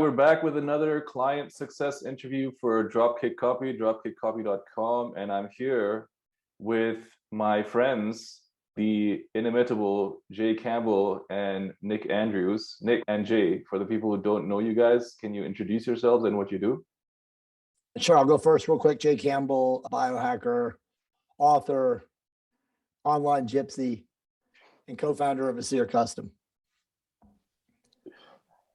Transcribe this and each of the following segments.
We're back with another client success interview for Dropkick Copy, dropkickcopy.com. And I'm here with my friends, the inimitable Jay Campbell and Nick Andrews. Nick and Jay, for the people who don't know you guys, can you introduce yourselves and what you do? Sure, I'll go first real quick. Jay Campbell, biohacker, author, online gypsy, and co-founder of Aseir Custom.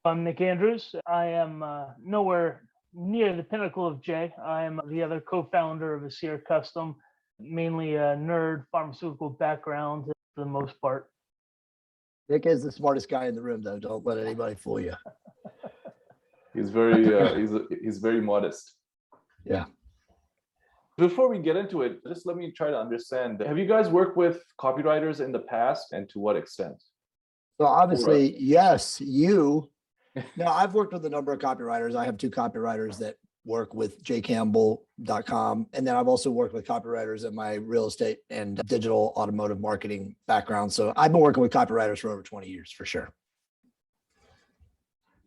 I'm Nick Andrews. I am nowhere near the pinnacle of Jay. I am the other co-founder of Aseir Custom, mainly a nerd pharmaceutical background for the most part. Nick is the smartest guy in the room, though. Don't let anybody fool you. He's very he's very modest. Yeah. Before we get into it, just let me try to understand. Have you guys worked with copywriters in the past, and to what extent? So obviously, yes, you. No, I've worked with a number of copywriters. I have two copywriters that work with jcampbell.com. And then I've also worked with copywriters in my real estate and digital automotive marketing background. So I've been working with copywriters for over 20 years for sure.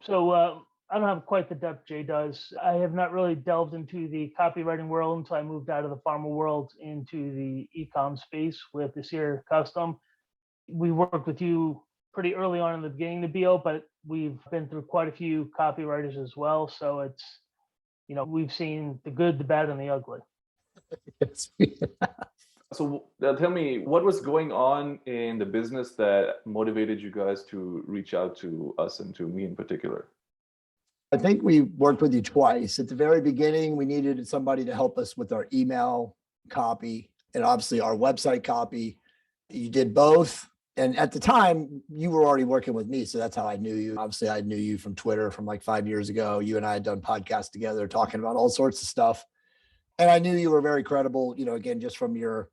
So I don't have quite the depth Jay does. I have not really delved into the copywriting world until I moved out of the pharma world into the e-com space with Aseir Custom. We worked with you pretty early on in the beginning of the BO, but we've been through quite a few copywriters as well. So it's, we've seen the good, the bad, and the ugly. Yes. So tell me, what was going on in the business that motivated you guys to reach out to us and to me in particular? I think we worked with you twice. At the very beginning, we needed somebody to help us with our email copy and obviously our website copy. You did both. And at the time, you were already working with me. So that's how I knew you. Obviously, I knew you from Twitter from like 5 years ago. You and I had done podcasts together talking about all sorts of stuff. And I knew you were very credible, again, just from your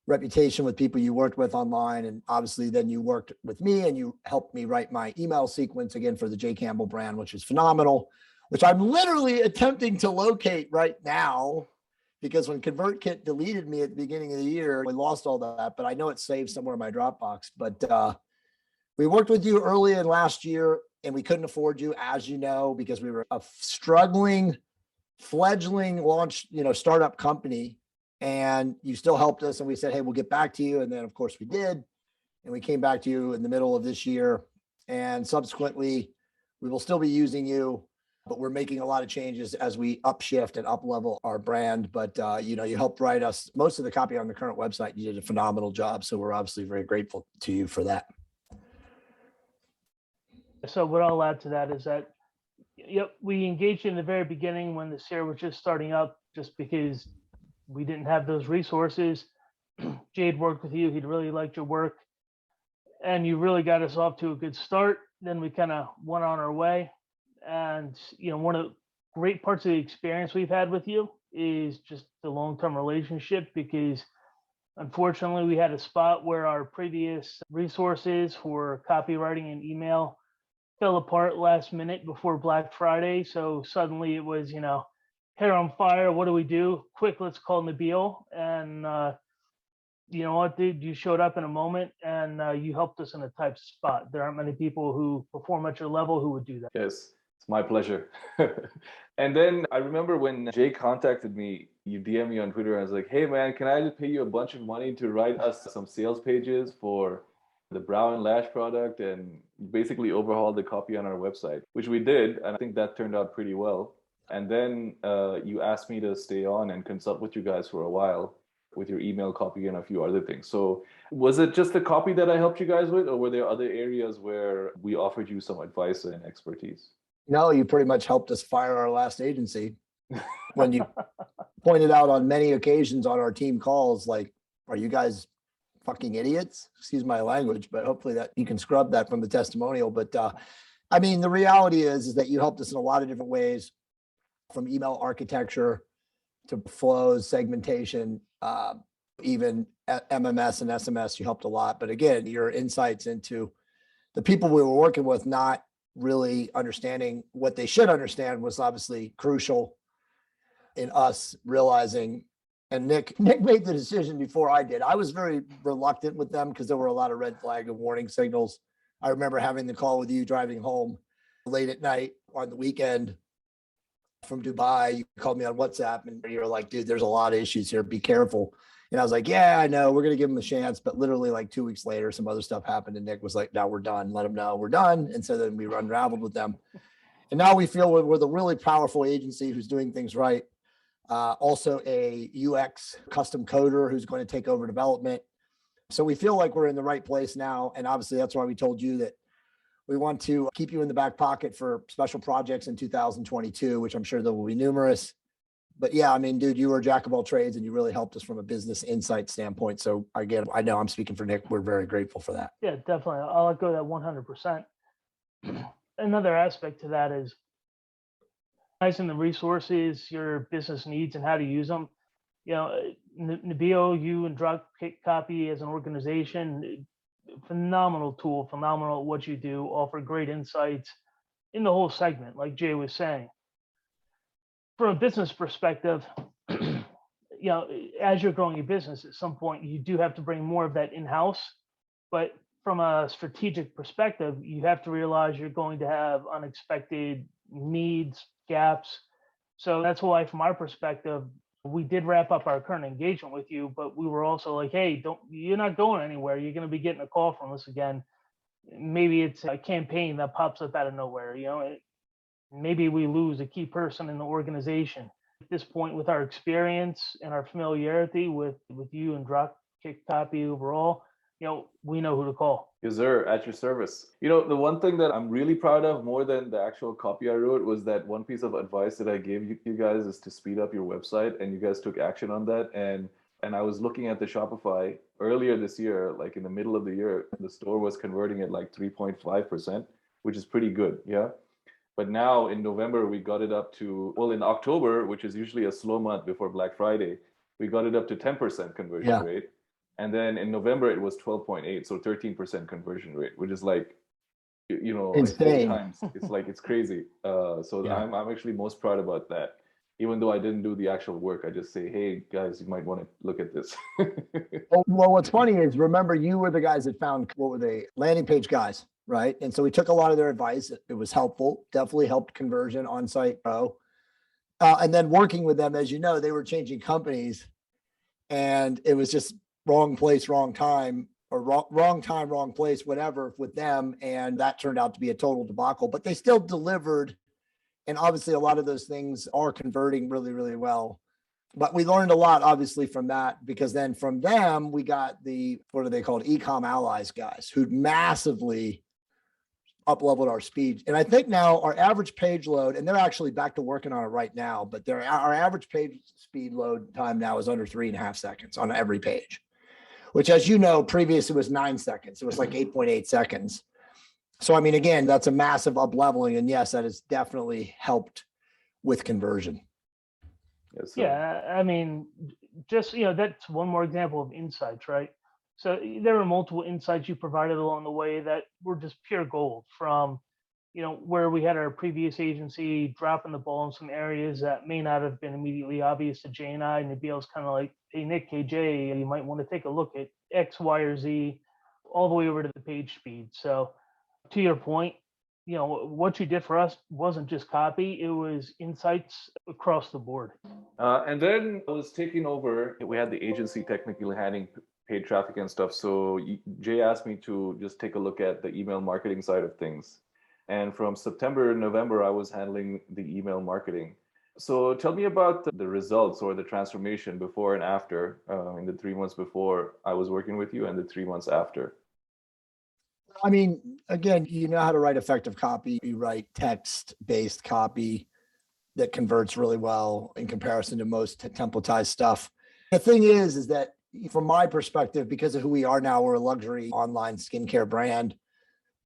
reputation with people you worked with online. And obviously, then you worked with me and you helped me write my email sequence again for the Jay Campbell brand, which is phenomenal, which I'm literally attempting to locate right now. Because when ConvertKit deleted me at the beginning of the year, we lost all that, but I know it's saved somewhere in my Dropbox. But we worked with you early in last year and we couldn't afford you, as you know, because we were a struggling, fledgling launch, startup company. And you still helped us. And we said, hey, we'll get back to you. And then of course we did. And we came back to you in the middle of this year. And subsequently, we will still be using you. But we're making a lot of changes as we upshift and up-level our brand. But, you helped write us most of the copy on the current website. You did a phenomenal job. So we're obviously very grateful to you for that. So what I'll add to that is that, we engaged in the very beginning when the Aseir was just starting up, just because we didn't have those resources. Jade worked with you. He'd really liked your work. And you really got us off to a good start. Then we kind of went on our way. And, one of the great parts of the experience we've had with you is just the long-term relationship, because unfortunately we had a spot where our previous resources for copywriting and email fell apart last minute before Black Friday. So suddenly it was, hair on fire. What do we do? Quick, let's call Nabil. And you know what, dude? You showed up in a moment and you helped us in a tight spot. There aren't many people who perform at your level who would do that. Yes. It's my pleasure. And then I remember when Jay contacted me, you DM me on Twitter. I was like, hey, man, can I just pay you a bunch of money to write us some sales pages for the brow and lash product and basically overhaul the copy on our website, which we did. And I think that turned out pretty well. And then you asked me to stay on and consult with you guys for a while with your email copy and a few other things. So was it just the copy that I helped you guys with, or were there other areas where we offered you some advice and expertise? No, you pretty much helped us fire our last agency when you pointed out on many occasions on our team calls, like, are you guys fucking idiots? Excuse my language, but hopefully that you can scrub that from the testimonial. But the reality is that you helped us in a lot of different ways, from email architecture to flows, segmentation, even MMS and SMS, you helped a lot. But again, your insights into the people we were working with, not really understanding what they should understand, was obviously crucial in us realizing. And Nick made the decision before I did. I was very reluctant with them because there were a lot of red flag and warning signals. I remember having the call with you driving home late at night on the weekend from Dubai. You called me on WhatsApp and you're like, dude, there's a lot of issues here. Be careful. And I was like, yeah, I know. We're going to give him a chance. But literally like 2 weeks later, some other stuff happened. And Nick was like, no, we're done. Let him know we're done. And so then we unraveled with them. And now we feel we're the really powerful agency who's doing things right. Also a UX custom coder who's going to take over development. So we feel like we're in the right place now. And obviously that's why we told you that we want to keep you in the back pocket for special projects in 2022, which I'm sure there will be numerous. But yeah, I mean, dude, you were a jack of all trades and you really helped us from a business insight standpoint. So again, I know I'm speaking for Nick. We're very grateful for that. Yeah, definitely. I'll echo that 100%. Another aspect to that is recognizing the resources your business needs and how to use them. You know, Nabeel, you and Drop Copy as an organization, phenomenal tool, phenomenal at what you do, offer great insights in the whole segment, like Jay was saying. From a business perspective, you know, as you're growing your business, at some point you do have to bring more of that in-house. But from a strategic perspective, you have to realize you're going to have unexpected needs, gaps. So that's why, from our perspective, we did wrap up our current engagement with you, but we were also like, hey, you're not going anywhere. You're going to be getting a call from us again. Maybe it's a campaign that pops up out of nowhere. You know, maybe we lose a key person in the organization. At this point, with our experience and our familiarity with you and Dropkick Copy overall, you know, we know who to call. Yes, sir, at your service. You know, the one thing that I'm really proud of more than the actual copy I wrote was that one piece of advice that I gave you guys is to speed up your website, and you guys took action on that. And I was looking at the Shopify earlier this year, like in the middle of the year, the store was converting at like 3.5%, which is pretty good. Yeah. But now in November, we got it up to, well, in October, which is usually a slow month before Black Friday, we got it up to 10% conversion rate. And then in November, it was 12.8, so 13% conversion rate, which is like, you know, insane. Like 4 times. It's like, it's crazy. So yeah. I'm actually most proud about that. Even though I didn't do the actual work, I just say, hey, guys, you might want to look at this. Well, what's funny is, remember, you were the guys that found, what were they, landing page guys, right? And so we took a lot of their advice. It was helpful, definitely helped conversion on site pro. And then working with them, as you know, they were changing companies and it was just wrong place, wrong time, or wrong time, wrong place, whatever with them. And that turned out to be a total debacle, but they still delivered. And obviously a lot of those things are converting really, really well. But we learned a lot, obviously, from that, because then from them, we got the, what are they called? Ecom Allies guys who massively up-leveled our speed. And I think now our average page load, and they're actually back to working on it right now, but our average page speed load time now is under 3.5 seconds on every page, which, as you know, previously was 9 seconds. It was like 8.8 seconds. So, I mean, again, that's a massive up-leveling. And yes, that has definitely helped with conversion. Yes, yeah, I mean, just, you know, that's one more example of insights, right? So there were multiple insights you provided along the way that were just pure gold, from, you know, where we had our previous agency dropping the ball in some areas that may not have been immediately obvious to Jay and I. Nabeel's kind of like, hey, Nick, KJ, you might want to take a look at X, Y, or Z, all the way over to the page speed. So to your point, you know, what you did for us wasn't just copy, it was insights across the board. And then I was taking over. We had the agency technically handling paid traffic and stuff. So Jay asked me to just take a look at the email marketing side of things. And from September and November, I was handling the email marketing. So tell me about the results or the transformation before and after, in the 3 months before I was working with you and the 3 months after. I mean, again, you know how to write effective copy. You write text-based copy that converts really well in comparison to most templatized stuff. The thing is that from my perspective, because of who we are now, we're a luxury online skincare brand.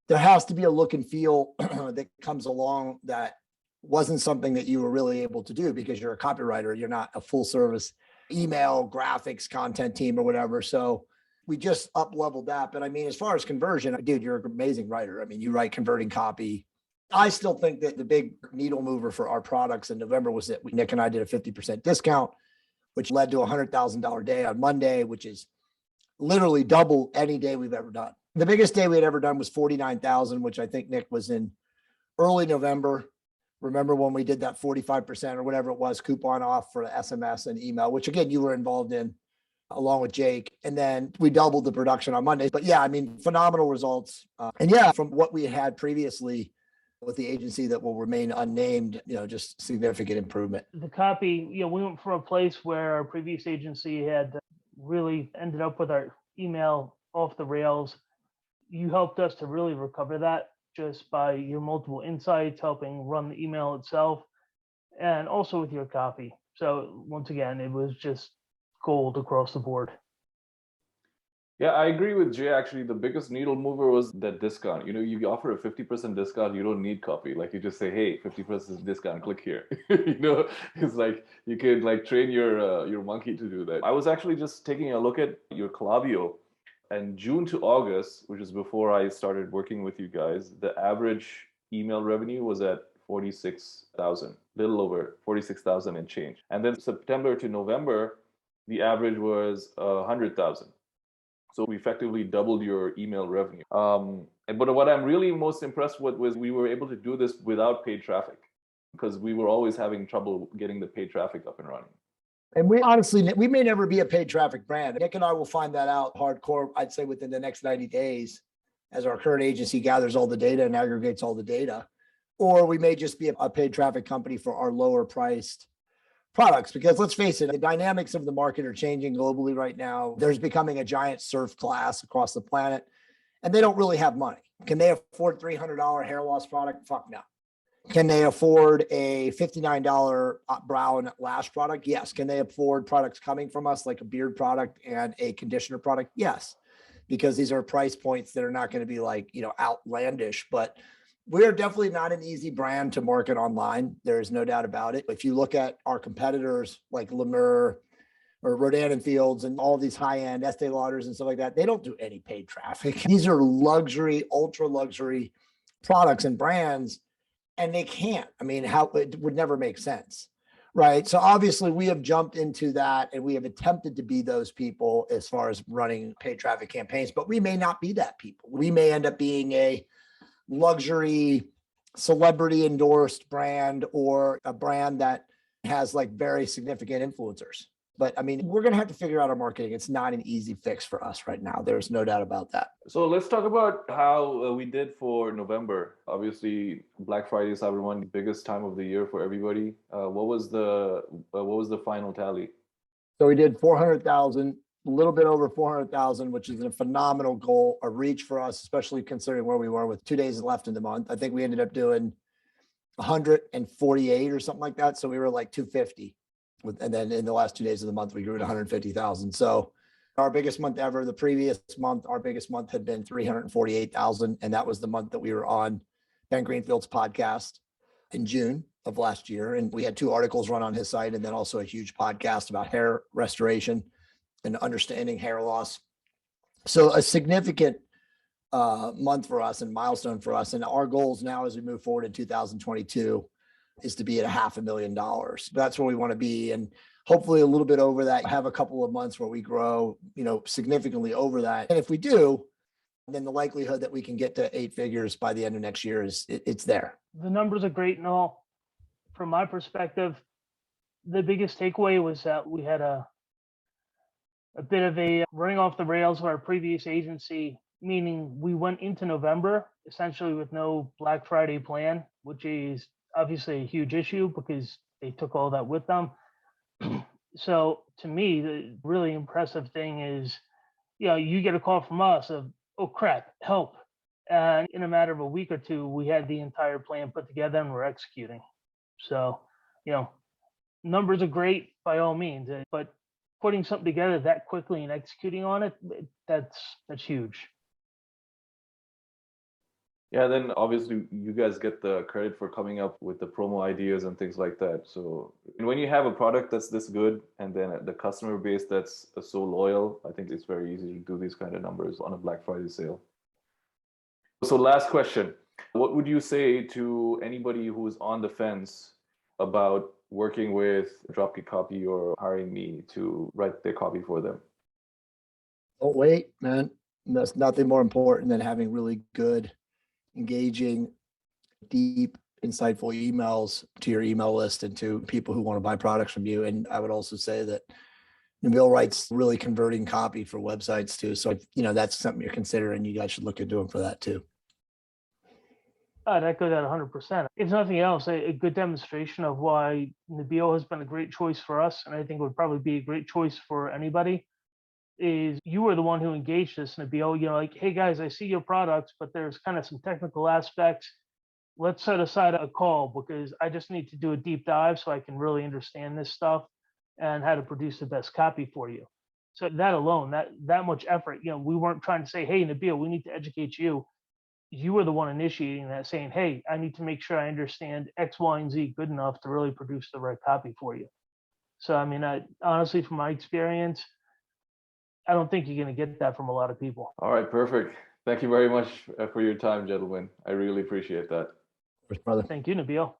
There has to be a look and feel that comes along that wasn't something that you were really able to do because you're a copywriter. You're not a full service email, graphics, content team or whatever. So we just up-leveled that. But I mean, as far as conversion, dude, you're an amazing writer. I mean, you write converting copy. I still think that the big needle mover for our products in November was that Nick and I did a 50% discount, which led to a $100,000 day on Monday, which is literally double any day we've ever done. The biggest day we had ever done was 49,000, which I think Nick was in early November. Remember when we did that 45% or whatever it was coupon off for SMS and email, which again, you were involved in along with Jake. And then we doubled the production on Monday. But yeah, I mean, phenomenal results. And yeah, from what we had previously with the agency that will remain unnamed, just significant improvement. The copy, we went from a place where our previous agency had really ended up with our email off the rails. You helped us to really recover that just by your multiple insights, helping run the email itself, and also with your copy. So once again, it was just gold across the board. Yeah, I agree with Jay. Actually, the biggest needle mover was that discount. You offer a 50% discount, you don't need copy. Like you just say, hey, 50% discount, click here. It's like you can like train your monkey to do that. I was actually just taking a look at your Klaviyo, and June to August, which is before I started working with you guys, the average email revenue was at 46,000, little over 46,000 and change. And then September to November, the average was 100,000. So we effectively doubled your email revenue. But what I'm really most impressed with was we were able to do this without paid traffic, because we were always having trouble getting the paid traffic up and running. And we may never be a paid traffic brand. Nick and I will find that out hardcore, I'd say within the next 90 days, as our current agency gathers all the data and aggregates all the data. Or we may just be a paid traffic company for our lower priced products, because let's face it, the dynamics of the market are changing globally right now. There's becoming a giant surf class across the planet, and they don't really have money. Can they afford $300 hair loss product? Fuck no. Can they afford a $59 brow and lash product? Yes. Can they afford products coming from us like a beard product and a conditioner product? Yes, because these are price points that are not going to be like, outlandish, but we're definitely not an easy brand to market online. There is no doubt about it. If you look at our competitors like Lemur or Rodan and Fields and all these high-end Estee Lauders and stuff like that, they don't do any paid traffic. These are luxury, ultra luxury products and brands, and they can't. I mean, how it would never make sense, right? So obviously we have jumped into that, and we have attempted to be those people as far as running paid traffic campaigns, but we may not be that people. We may end up being a luxury celebrity endorsed brand, or a brand that has like very significant influencers. But I mean, we're going to have to figure out our marketing. It's not an easy fix for us right now. There's no doubt about that. So let's talk about how we did for November. Obviously, Black Friday, Cyber Monday, biggest time of the year for everybody. What was the final tally? So we did 400,000, a little bit over 400,000, which is a phenomenal goal, a reach for us, especially considering where we were with 2 days left in the month. I think we ended up doing 148 or something like that. So we were like 250. And then in the last 2 days of the month, we grew to 150,000. So our biggest month ever. The previous month, our biggest month had been 348,000. And that was the month that we were on Ben Greenfield's podcast in June of last year. And we had 2 articles run on his site, and then also a huge podcast about hair restoration and understanding hair loss. So a significant month for us and milestone for us. And our goals now as we move forward in 2022 is to be at $500,000. That's where we want to be. And hopefully a little bit over that, have a couple of months where we grow, significantly over that. And if we do, then the likelihood that we can get to 8 figures by the end of next year it's there. The numbers are great and all. From my perspective, the biggest takeaway was that we had a bit of a running off the rails of our previous agency, meaning we went into November essentially with no Black Friday plan, which is obviously a huge issue because they took all that with them. So to me, the really impressive thing is, you get a call from us of, oh crap, help. And in a matter of a week or two, we had the entire plan put together and we're executing. So, numbers are great by all means, but putting something together that quickly and executing on it, that's huge. Yeah, then obviously you guys get the credit for coming up with the promo ideas and things like that. So when you have a product that's this good and then the customer base that's so loyal, I think it's very easy to do these kind of numbers on a Black Friday sale. So last question, what would you say to anybody who's on the fence about working with Dropkick Copy or hiring me to write their copy for them? Don't wait, man. There's nothing more important than having really good, engaging deep, insightful emails to your email list and to people who want to buy products from you. And I would also say that Nabil writes really converting copy for websites too. So, that's something you're considering. You guys should look into him for that too. I'd echo that 100%. If nothing else, a good demonstration of why Nabil has been a great choice for us, and I think would probably be a great choice for anybody, is you were the one who engaged us, Nabil. Like, hey guys, I see your products, but there's kind of some technical aspects. Let's set aside a call because I just need to do a deep dive so I can really understand this stuff and how to produce the best copy for you. So that alone, that much effort, we weren't trying to say, hey, Nabil, we need to educate you. You were the one initiating that, saying, hey, I need to make sure I understand X, Y, and Z good enough to really produce the right copy for you. So, I mean, honestly, from my experience, I don't think you're going to get that from a lot of people. All right, perfect. Thank you very much for your time, gentlemen. I really appreciate that. Of course, brother. Thank you, Nabil.